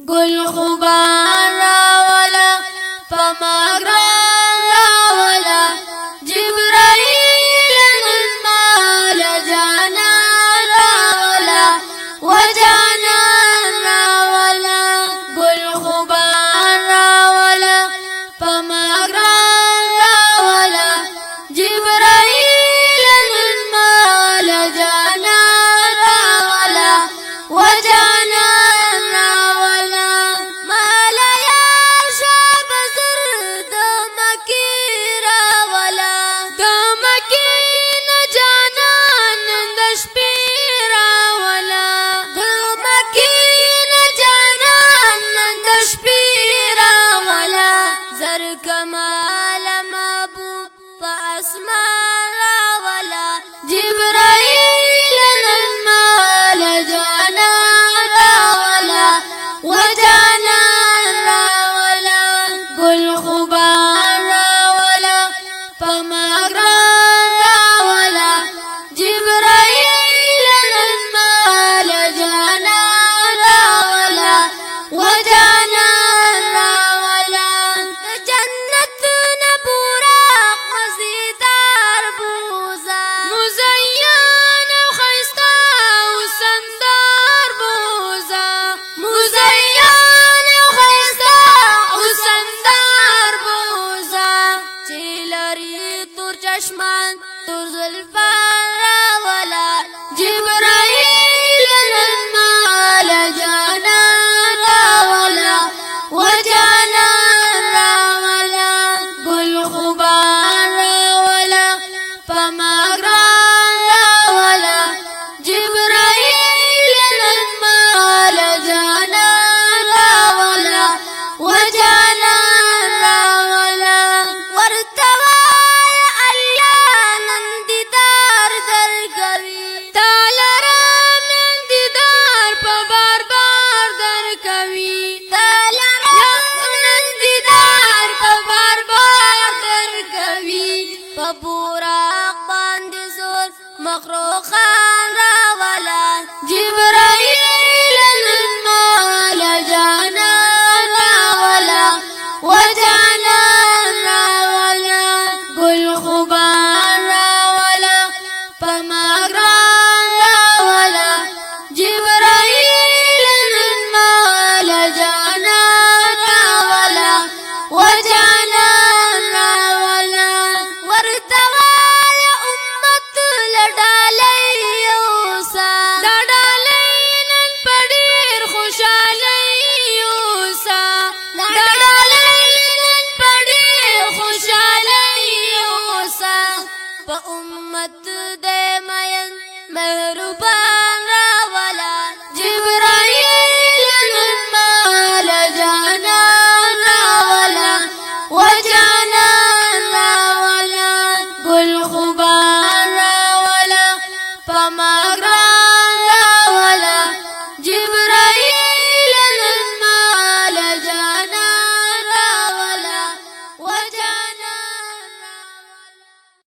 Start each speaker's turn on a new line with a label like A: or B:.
A: گل خوبان راولا پماگران راولا جبرائیل ننمال جانان راولا و جانان راولا گل خوبان راولا پماگران راولا جبرائیل ننمال جانان راولا و جانان راولا مالا یار شاب زرد مکی راولا د مکی نه جانان د شپې راولا د مکی نه جانان د شپې راولا زر کمال محبوب په اسمان راولا جبرائیل ننمال جانان راولا و جانان راولا گل خوبان راولا پماگران راولا جبرائیل ننمال جانان راولا و جانان راولا جنت نبوراق مزیدار بوزا مزین و خیستا و سندار بوزا مزین و خیستا و سندار بوزا چیلری تور چشمان تور زلفان راولا جبرائیل ننمال جانان راولا و جانان راولا گل خوبان راولا پماگران راولا جبرائیل ننمال جانان راولا و جانان راولا ورتوای الله نندیدار درکوي تالرام نندیدار په بار بار درکوي تالرام نندیدار په بار بار درکوي په براق باندې زور مخلوقان راولا جبرائیل ننمال جانان راولا و جانان راولا گل خوبان راولا پماگران راولا جبرائیل ننمال جانان راولا و جانان راولا ورتوای امت لډالۍ اوسا دا ډالۍ نن په ډېر خوشالۍ اوسا دا ډالۍ نن په ډېر خوشالۍ اوسا په امت د مین مهرو